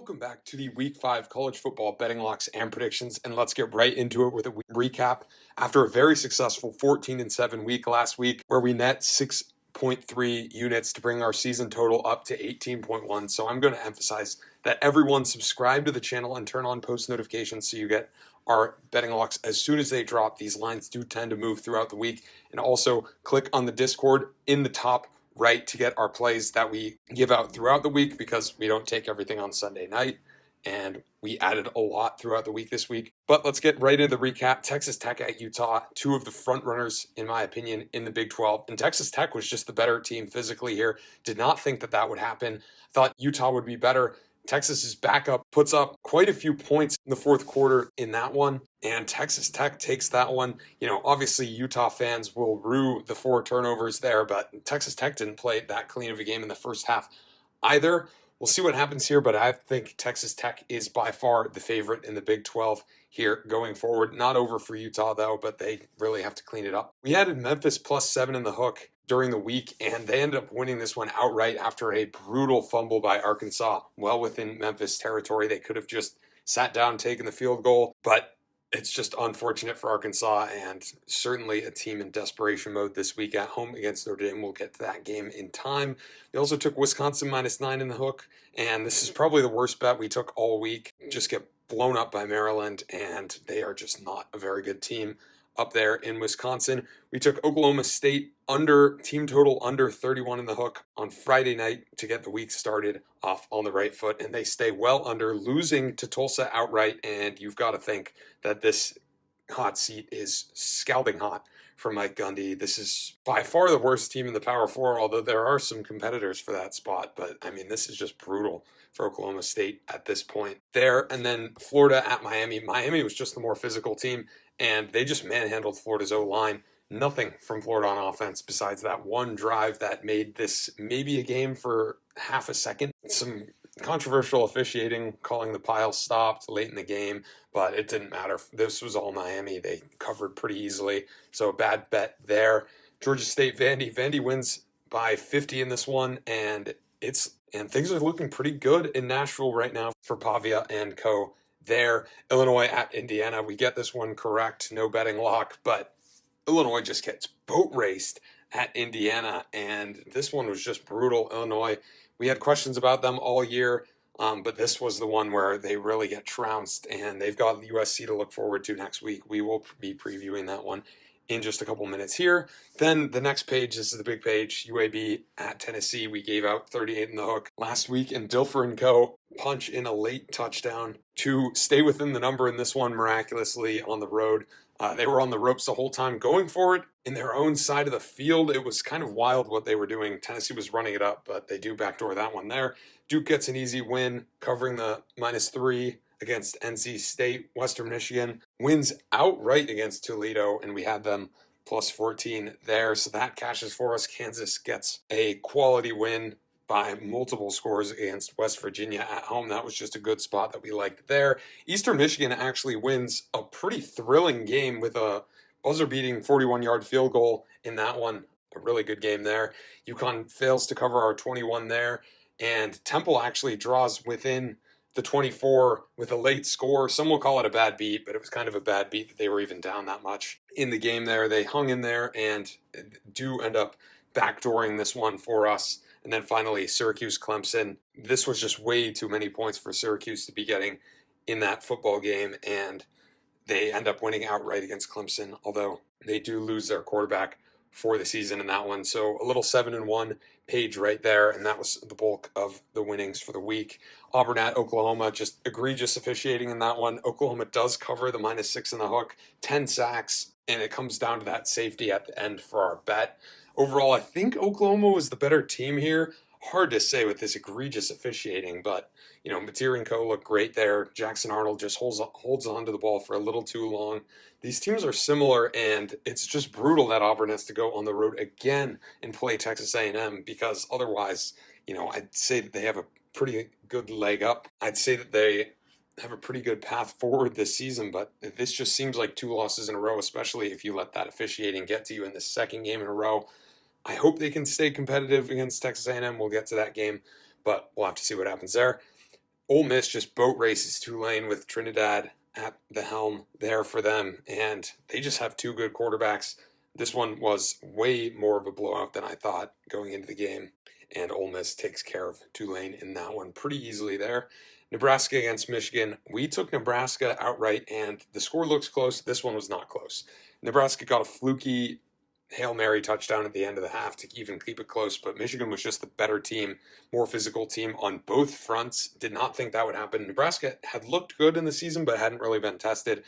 Welcome back to the Week 5 college football betting locks and predictions, and let's get right into it with a recap after a very successful 14-7 week last week where we net 6.3 units to bring our season total up to 18.1. So I'm going to emphasize that everyone subscribe to the channel and turn on post notifications so you get our betting locks as soon as they drop. These lines do tend to move throughout the week, and also click on the Discord in the top right to get our plays that we give out throughout the week, because we don't take everything on Sunday night, and we added a lot throughout the week this week. But let's get right into the recap. Texas Tech at Utah, two of the front runners, in my opinion, in the Big 12. And Texas Tech was just the better team physically here. Did not think that that would happen. Thought Utah would be better. Texas's backup puts up quite a few points in the fourth quarter in that one, and Texas Tech takes that one. Obviously Utah fans will rue the 4 turnovers there, but Texas Tech didn't play that clean of a game in the first half either. We'll see what happens here, but I think Texas Tech is by far the favorite in the Big 12 here going forward. Not over for Utah, though, but they really have to clean it up. We added Memphis +7 in the hook during the week, and they ended up winning this one outright after a brutal fumble by Arkansas. Well within Memphis territory. They could have just sat down, taken the field goal, but it's just unfortunate for Arkansas, and certainly a team in desperation mode this week at home against Notre Dame. We'll get to that game in time. We also took Wisconsin -9 in the hook, and this is probably the worst bet we took all week. Just get blown up by Maryland, and they are just not a very good team up there in Wisconsin. We took Oklahoma State team total under 31 in the hook on Friday night to get the week started off on the right foot, and they stay well under, losing to Tulsa outright. And you've got to think that this hot seat is scalding hot for Mike Gundy. This is by far the worst team in the Power 4, although there are some competitors for that spot. But I mean, this is just brutal for Oklahoma State at this point there. And then Florida at Miami. Miami was just the more physical team, and they just manhandled Florida's O-line. Nothing from Florida on offense besides that one drive that made this maybe a game for half a second. Some controversial officiating, calling the pile stopped late in the game, but it didn't matter. This was all Miami. They covered pretty easily, so a bad bet there. Georgia State, Vandy wins by 50 in this one, and things are looking pretty good in Nashville right now for Pavia and co. there. Illinois at Indiana, we get this one correct, no betting lock, but Illinois just gets boat raced at Indiana, and this one was just brutal. Illinois, we had questions about them all year, but this was the one where they really get trounced, and they've got USC to look forward to next week. We will be previewing that one in just a couple minutes here. Then the next page, this is the big page, UAB at Tennessee. We gave out 38 in the hook last week, and Dilfer and co. punch in a late touchdown to stay within the number in this one miraculously on the road. They were on the ropes the whole time, going for it in their own side of the field. It was kind of wild what they were doing. Tennessee was running it up, but they do backdoor that one there. Duke gets an easy win, covering the -3 against NC State. Western Michigan wins outright against Toledo, and we had them +14 there, so that cashes for us. Kansas gets a quality win by multiple scores against West Virginia at home. That was just a good spot that we liked there. Eastern Michigan actually wins a pretty thrilling game with a buzzer-beating 41-yard field goal in that one. A really good game there. UConn fails to cover our 21 there, and Temple actually draws within the 24 with a late score. Some will call it a bad beat, but it was kind of a bad beat that they were even down that much in the game there. They hung in there and do end up backdooring this one for us. And then finally, Syracuse-Clemson. This was just way too many points for Syracuse to be getting in that football game, and they end up winning outright against Clemson, although they do lose their quarterback for the season in that one. So a little 7-1 page right there, and that was the bulk of the winnings for the week. Auburn at Oklahoma, just egregious officiating in that one. Oklahoma does cover the -6 in the hook, 10 sacks, and it comes down to that safety at the end for our bet. Overall, I think Oklahoma was the better team here. Hard to say with this egregious officiating, but, Materi and co. look great there. Jackson Arnold just holds on to the ball for a little too long. These teams are similar, and it's just brutal that Auburn has to go on the road again and play Texas A&M, because otherwise, I'd say that they have a pretty good leg up. I'd say that they have a pretty good path forward this season, but this just seems like 2 losses in a row, especially if you let that officiating get to you in the second game in a row. I hope they can stay competitive against Texas A&M. We'll get to that game, but we'll have to see what happens there. Ole Miss just boat races Tulane with Trinidad at the helm there for them, and they just have two good quarterbacks. This one was way more of a blowout than I thought going into the game, and Ole Miss takes care of Tulane in that one pretty easily there. Nebraska against Michigan. We took Nebraska outright, and the score looks close. This one was not close. Nebraska got a fluky Hail Mary touchdown at the end of the half to even keep it close, but Michigan was just the better team, more physical team on both fronts. Did not think that would happen. Nebraska had looked good in the season, but hadn't really been tested,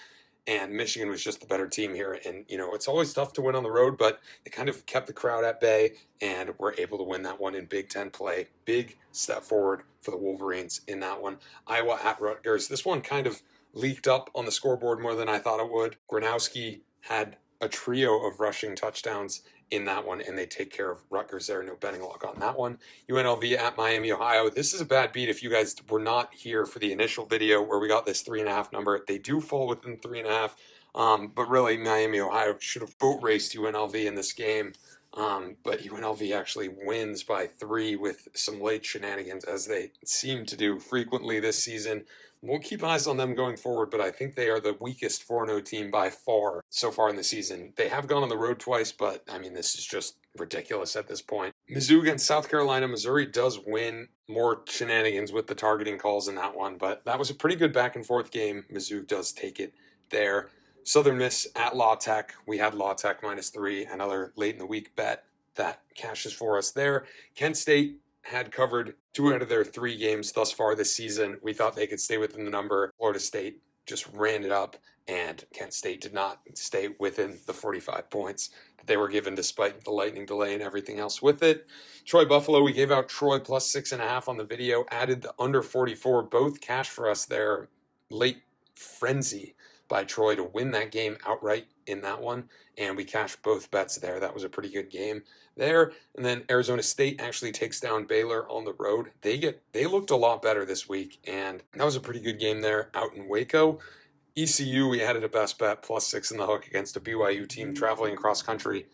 and Michigan was just the better team here. And, it's always tough to win on the road, but they kind of kept the crowd at bay and were able to win that one in Big Ten play. Big step forward for the Wolverines in that one. Iowa at Rutgers. This one kind of leaked up on the scoreboard more than I thought it would. Gronowski had a trio of rushing touchdowns in that one, and they take care of Rutgers there. No betting luck on that one. UNLV at Miami, Ohio. This is a bad beat if you guys were not here for the initial video where we got this 3.5 number. They do fall within 3.5, but really Miami, Ohio should have boat raced UNLV in this game. But UNLV actually wins by 3 with some late shenanigans, as they seem to do frequently this season. We'll keep eyes on them going forward, but I think they are the weakest 4-0 team by far so far in the season. They have gone on the road twice, but this is just ridiculous at this point. Mizzou against South Carolina. Missouri does win. More shenanigans with the targeting calls in that one, but that was a pretty good back and forth game. Mizzou does take it there. Southern Miss at La Tech. We had La Tech -3, another late in the week bet that cashes for us there. Kent State had covered 2 out of their 3 games thus far this season. We thought they could stay within the number. Florida State just ran it up, and Kent State did not stay within the 45 points that they were given despite the lightning delay and everything else with it. Troy Buffalo, we gave out Troy plus 6.5 on the video, added the under 44. Both cash for us there. Late frenzy by Troy to win that game outright in that one, and we cashed both bets there. That was a pretty good game there. And then Arizona State actually takes down Baylor on the road. They looked a lot better this week, and that was a pretty good game there out in Waco. ECU, we added a best bet plus 6 in the hook against a BYU team traveling across country.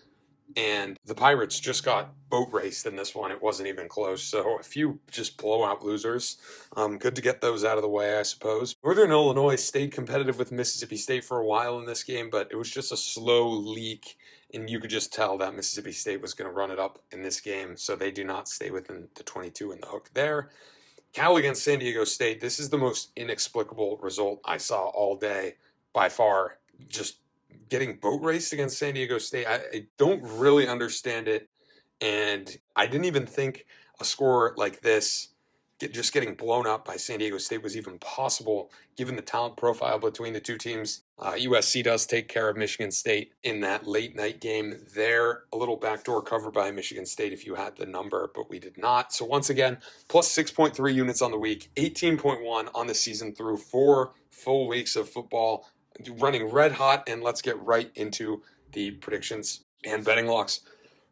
And the Pirates just got boat raced in this one. It wasn't even close. So a few just blowout losers. Good to get those out of the way, I suppose. Northern Illinois stayed competitive with Mississippi State for a while in this game, but it was just a slow leak. And you could just tell that Mississippi State was going to run it up in this game. So they do not stay within the 22 in the hook there. Cal against San Diego State. This is the most inexplicable result I saw all day by far. Just getting boat raced against San Diego State. I don't really understand it, and I didn't even think a score like this, just getting blown up by San Diego State, was even possible given the talent profile between the two teams. USC does take care of Michigan State in that late night game there. A little backdoor cover by Michigan State if you had the number, but we did not. So once again, plus 6.3 units on the week, 18.1 on the season through 4 full weeks of football. Running red hot, and let's get right into the predictions and betting locks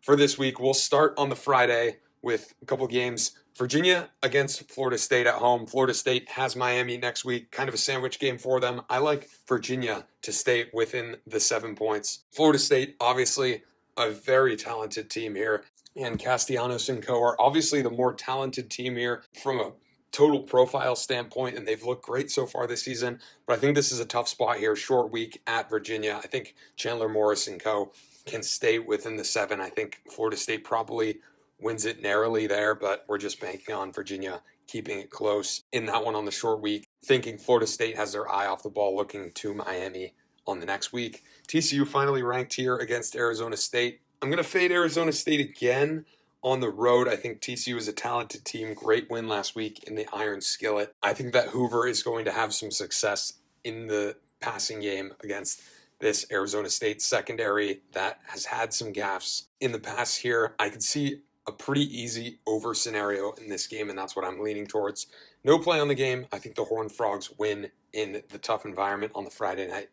for this week. We'll start on the Friday with a couple games. Virginia against Florida State at home. Florida State has Miami next week, kind of a sandwich game for them. I like Virginia to stay within the 7 points. Florida State, obviously a very talented team here, and Castellanos and co are obviously the more talented team here from a total profile standpoint, and they've looked great so far this season. But I think this is a tough spot here. Short week at Virginia. I think Chandler Morris and co can stay within the 7. I think Florida State probably wins it narrowly there, but we're just banking on Virginia keeping it close in that one on the short week. Thinking Florida State has their eye off the ball, looking to Miami on the next week. TCU finally ranked here against Arizona State. I'm going to fade Arizona State again on the road. I think TCU is a talented team. Great win last week in the Iron Skillet. I think that Hoover is going to have some success in the passing game against this Arizona State secondary that has had some gaffes in the past here. I could see a pretty easy over scenario in this game, and that's what I'm leaning towards. No play on the game. I think the Horned Frogs win in the tough environment on the Friday night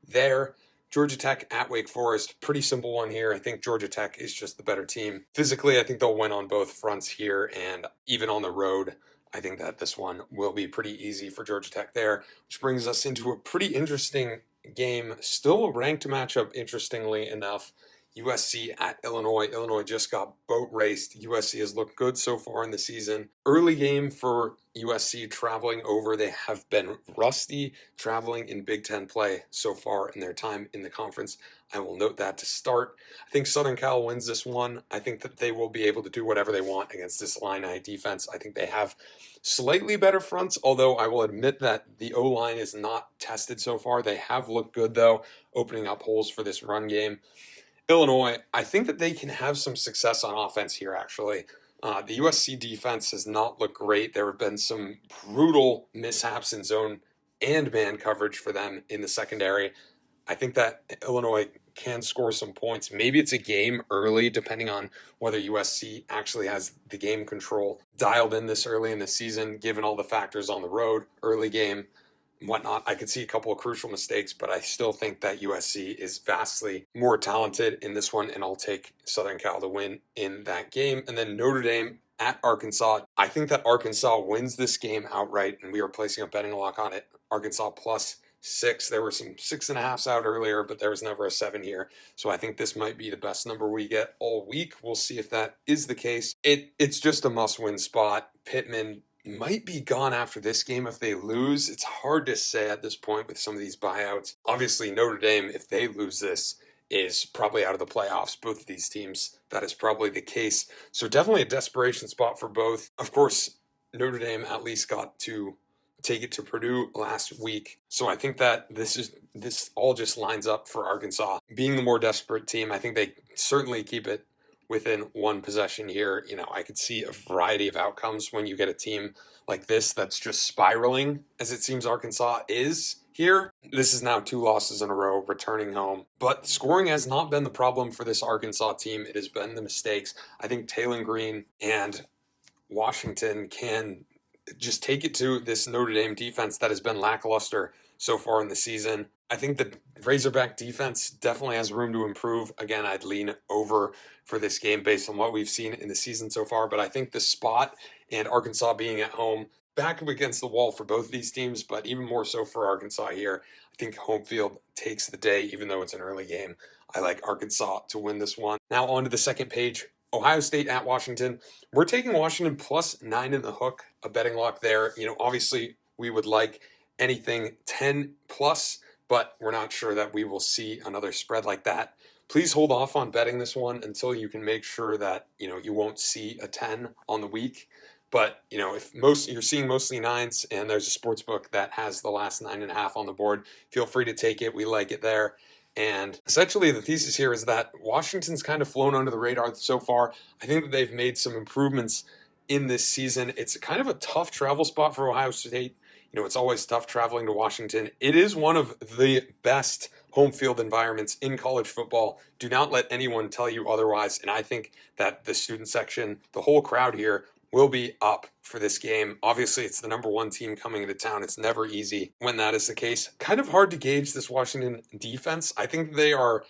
there. Georgia Tech at Wake Forest, pretty simple one here. I think Georgia Tech is just the better team. Physically, I think they'll win on both fronts here, and even on the road, I think that this one will be pretty easy for Georgia Tech there, which brings us into a pretty interesting game. Still a ranked matchup, interestingly enough. USC at Illinois. Illinois just got boat raced. USC has looked good so far in the season. Early game for USC traveling over. They have been rusty traveling in Big Ten play so far in their time in the conference. I will note that to start. I think Southern Cal wins this one. I think that they will be able to do whatever they want against this Illini defense. I think they have slightly better fronts, although I will admit that the O-line is not tested so far. They have looked good, though, opening up holes for this run game. Illinois, I think that they can have some success on offense here, actually. The USC defense has not looked great. There have been some brutal mishaps in zone and man coverage for them in the secondary. I think that Illinois can score some points. Maybe it's a game early, depending on whether USC actually has the game control dialed in this early in the season, given all the factors on the road, early game, and whatnot. I could see a couple of crucial mistakes, but I still think that USC is vastly more talented in this one, and I'll take Southern Cal to win in that game. And then Notre Dame at Arkansas. I think that Arkansas wins this game outright, and we are placing a betting lock on it. Arkansas +6. There were some 6.5s out earlier, but there was never a 7 here. So I think this might be the best number we get all week. We'll see if that is the case. It's just a must-win spot. Pittman might be gone after this game if they lose. It's hard to say at this point with some of these buyouts. Obviously, Notre Dame, if they lose this, is probably out of the playoffs. Both of these teams, that is probably the case. So definitely a desperation spot for both. Of course, Notre Dame at least got to take it to Purdue last week. So I think that this all just lines up for Arkansas. Being the more desperate team, I think they certainly keep it within one possession here. I could see a variety of outcomes when you get a team like this that's just spiraling, as it seems Arkansas is here. This is now 2 losses in a row, returning home. But scoring has not been the problem for this Arkansas team. It has been the mistakes. I think Taylor Green and Washington can just take it to this Notre Dame defense that has been lackluster so far in the season. I think the Razorback defense definitely has room to improve. Again, I'd lean over for this game based on what we've seen in the season so far, but I think the spot and Arkansas being at home, back up against the wall for both of these teams, but even more so for Arkansas here. I think home field takes the day, even though it's an early game. I like Arkansas to win this one. Now on to the second page. Ohio State at Washington. We're taking Washington +9 in the hook, a betting lock there. Obviously we would like anything 10 plus, but we're not sure that we will see another spread like that. Please hold off on betting this one until you can make sure that, you won't see a 10 on the week. But, if you're seeing mostly 9s and there's a sports book that has the last 9.5 on the board, feel free to take it. We like it there. And essentially the thesis here is that Washington's kind of flown under the radar so far. I think that they've made some improvements in this season. It's kind of a tough travel spot for Ohio State. It's always tough traveling to Washington. It is one of the best home field environments in college football. Do not let anyone tell you otherwise. And I think that the student section, the whole crowd here, will be up for this game. Obviously, it's the number 1 team coming into town. It's never easy when that is the case. Kind of hard to gauge this Washington defense. I think they are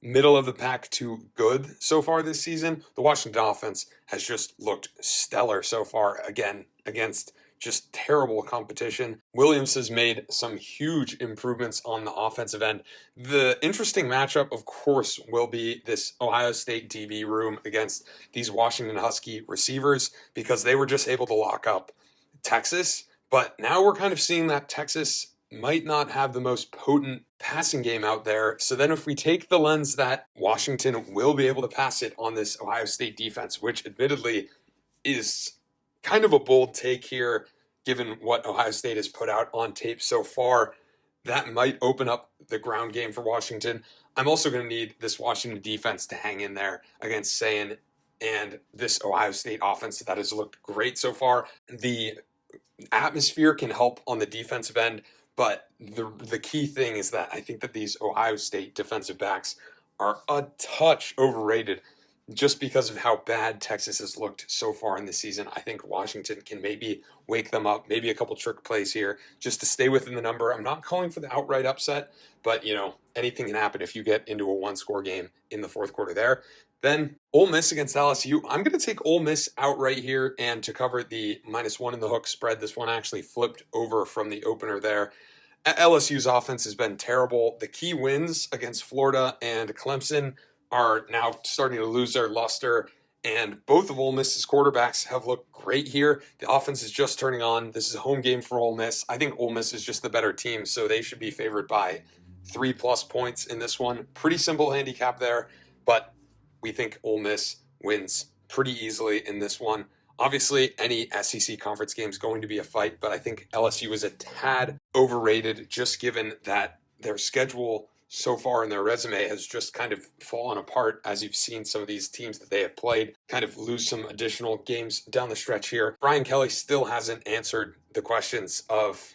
middle of the pack to good so far this season. The Washington offense has just looked stellar so far, again, against just terrible competition. Williams has made some huge improvements on the offensive end. The interesting matchup, of course, will be this Ohio State DB room against these Washington Husky receivers, because they were just able to lock up Texas. But now we're kind of seeing that Texas might not have the most potent passing game out there. So then if we take the lens that Washington will be able to pass it on this Ohio State defense, which admittedly is kind of a bold take here, given what Ohio State has put out on tape so far, that might open up the ground game for Washington. I'm also going to need this Washington defense to hang in there against Sayin and this Ohio State offense that has looked great so far. The atmosphere can help on the defensive end, but the key thing is that I think that these Ohio State defensive backs are a touch overrated. Just because of how bad Texas has looked so far in the season, I think Washington can maybe wake them up, maybe a couple trick plays here just to stay within the number. I'm not calling for the outright upset, but, anything can happen if you get into a 1-score game in the fourth quarter there. Then Ole Miss against LSU. I'm going to take Ole Miss outright here and to cover the -1 in the hook spread. This one actually flipped over from the opener there. LSU's offense has been terrible. The key wins against Florida and Clemson are now starting to lose their luster. And both of Ole Miss's quarterbacks have looked great here. The offense is just turning on. This is a home game for Ole Miss. I think Ole Miss is just the better team, so they should be favored by 3+ points in this one. Pretty simple handicap there, but we think Ole Miss wins pretty easily in this one. Obviously, any SEC conference game is going to be a fight, but I think LSU is a tad overrated just given that their schedule so far in their resume has just kind of fallen apart as you've seen some of these teams that they have played kind of lose some additional games down the stretch here. Brian Kelly still hasn't answered the questions of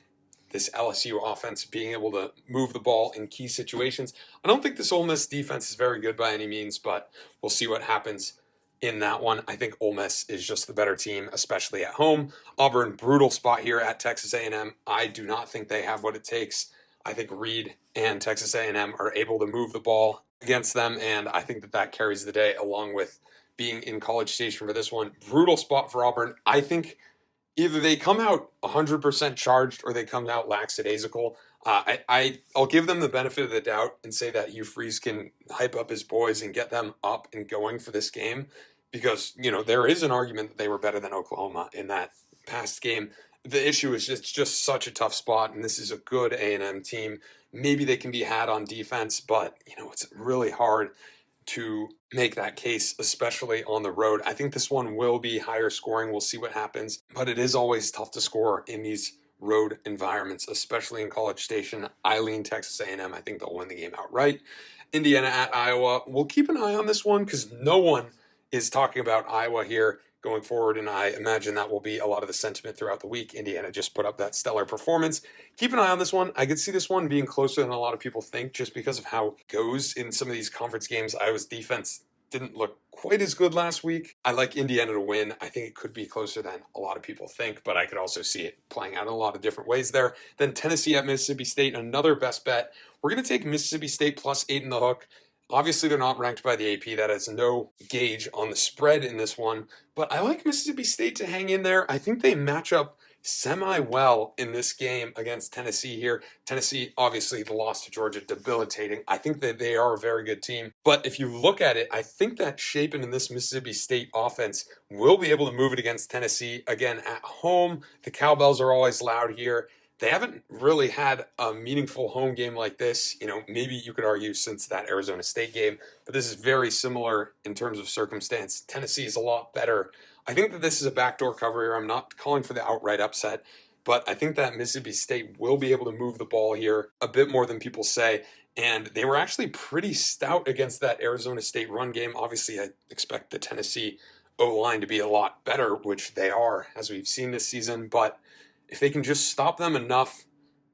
this LSU offense being able to move the ball in key situations. I don't think this Ole Miss defense is very good by any means, but we'll see what happens in that one. I think Ole Miss is just the better team, especially at home. Auburn, brutal spot here at Texas A&M. I do not think they have what it takes. I think Reed and Texas A&M are able to move the ball against them, and I think that carries the day along with being in College Station for this one. Brutal spot for Auburn. I think either they come out 100% charged or they come out lackadaisical. I'll give them the benefit of the doubt and say that Hugh Freeze can hype up his boys and get them up and going for this game because, there is an argument that they were better than Oklahoma in that past game. The issue is it's just such a tough spot, and this is a good A&M team. Maybe they can be had on defense, but, it's really hard to make that case, especially on the road. I think this one will be higher scoring. We'll see what happens, but it is always tough to score in these road environments, especially in College Station. I lean Texas A&M. I think they'll win the game outright. Indiana at Iowa. We'll keep an eye on this one because no one is talking about Iowa here going forward, and I imagine that will be a lot of the sentiment throughout the week. Indiana just put up that stellar performance. Keep an eye on this one. I could see this one being closer than a lot of people think just because of how it goes in some of these conference games. Iowa's defense didn't look quite as good last week. I like Indiana to win. I think it could be closer than a lot of people think, but I could also see it playing out in a lot of different ways there. Then Tennessee at Mississippi State, another best bet. We're going to take Mississippi State plus 8 in the hook. Obviously, they're not ranked by the AP. That has no gauge on the spread in this one. But I like Mississippi State to hang in there. I think they match up semi-well in this game against Tennessee here. Tennessee, obviously, the loss to Georgia, debilitating. I think that they are a very good team. But if you look at it, I think that Shapen in this Mississippi State offense will be able to move it against Tennessee. Again, at home, the cowbells are always loud here. They haven't really had a meaningful home game like this. Maybe you could argue since that Arizona State game, but this is very similar in terms of circumstance. Tennessee is a lot better. I think that this is a backdoor cover here. I'm not calling for the outright upset, but I think that Mississippi State will be able to move the ball here a bit more than people say. And they were actually pretty stout against that Arizona State run game. Obviously, I expect the Tennessee O-line to be a lot better, which they are, as we've seen this season, but if they can just stop them enough,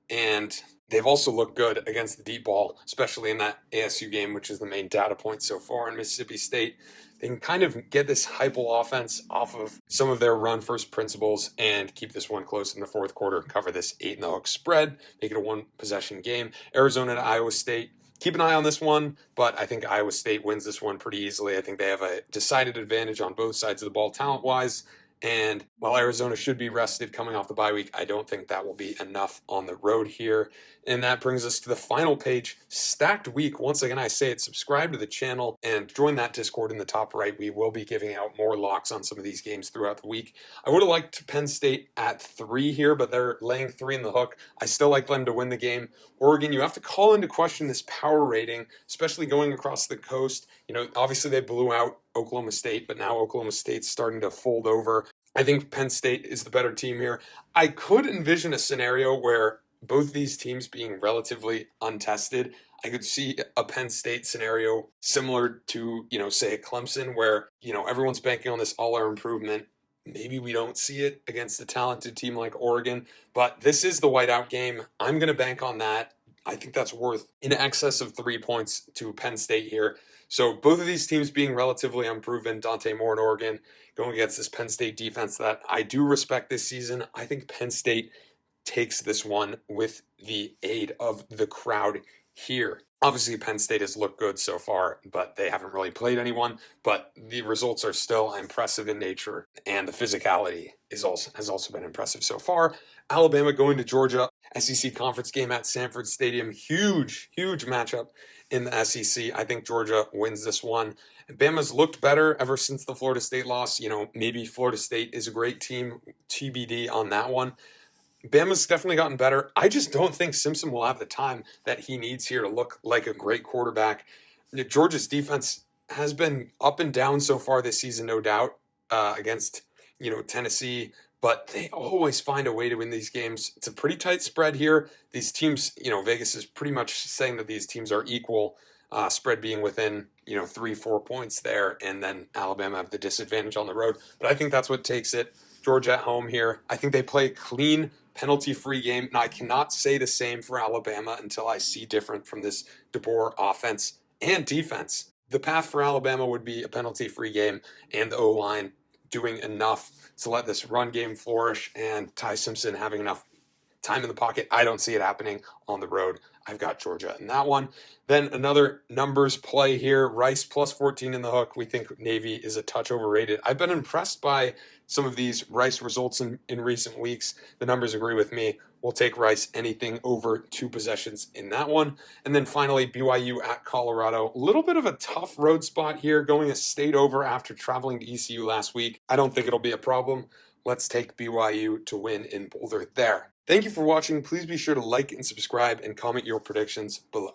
and they've also looked good against the deep ball, especially in that ASU game, which is the main data point so far in Mississippi State, they can kind of get this Heupel offense off of some of their run-first principles and keep this one close in the fourth quarter, cover this 8 in the hook spread, make it a one-possession game. Arizona to Iowa State. Keep an eye on this one, but I think Iowa State wins this one pretty easily. I think they have a decided advantage on both sides of the ball talent-wise. And while Arizona should be rested coming off the bye week, I don't think that will be enough on the road here. And that brings us to the final page, stacked week. Once again, I say it, subscribe to the channel and join that Discord in the top right. We will be giving out more locks on some of these games throughout the week. I would have liked Penn State at 3 here, but they're laying 3 in the hook. I still like them to win the game. Oregon, you have to call into question this power rating, especially going across the coast. Obviously they blew out Oklahoma State, but now Oklahoma State's starting to fold over. I think Penn State is the better team here. I could envision a scenario where both these teams being relatively untested. I could see a Penn State scenario similar to, say a Clemson where, everyone's banking on this all-our improvement. Maybe we don't see it against a talented team like Oregon, but this is the whiteout game. I'm going to bank on that. I think that's worth in excess of 3 points to Penn State here. So both of these teams being relatively unproven, Dante Moore and Oregon going against this Penn State defense that I do respect this season. I think Penn State takes this one with the aid of the crowd here. Obviously, Penn State has looked good so far, but they haven't really played anyone. But the results are still impressive in nature, and the physicality has also been impressive so far. Alabama going to Georgia, SEC conference game at Sanford Stadium. Huge, huge matchup in the SEC. I think Georgia wins this one. Bama's looked better ever since the Florida State loss. Maybe Florida State is a great team, TBD on that one. Bama's definitely gotten better. I just don't think Simpson will have the time that he needs here to look like a great quarterback. Georgia's defense has been up and down so far this season, no doubt, against Tennessee, but they always find a way to win these games. It's a pretty tight spread here. These teams, Vegas is pretty much saying that these teams are equal, spread being within 3-4 points there, and then Alabama have the disadvantage on the road. But I think that's what takes it. Georgia at home here. I think they play a clean, penalty-free game, and I cannot say the same for Alabama until I see different from this DeBoer offense and defense. The path for Alabama would be a penalty-free game and the O-line doing enough to let this run game flourish and Ty Simpson having enough time in the pocket. I don't see it happening on the road. I've got Georgia in that one. Then another numbers play here. Rice plus 14 in the hook. We think Navy is a touch overrated. I've been impressed by some of these Rice results in recent weeks. The numbers agree with me. We'll take Rice anything over 2 possessions in that one. And then finally, BYU at Colorado. A little bit of a tough road spot here, going a state over after traveling to ECU last week. I don't think it'll be a problem. Let's take BYU to win in Boulder there. Thank you for watching. Please be sure to like and subscribe and comment your predictions below.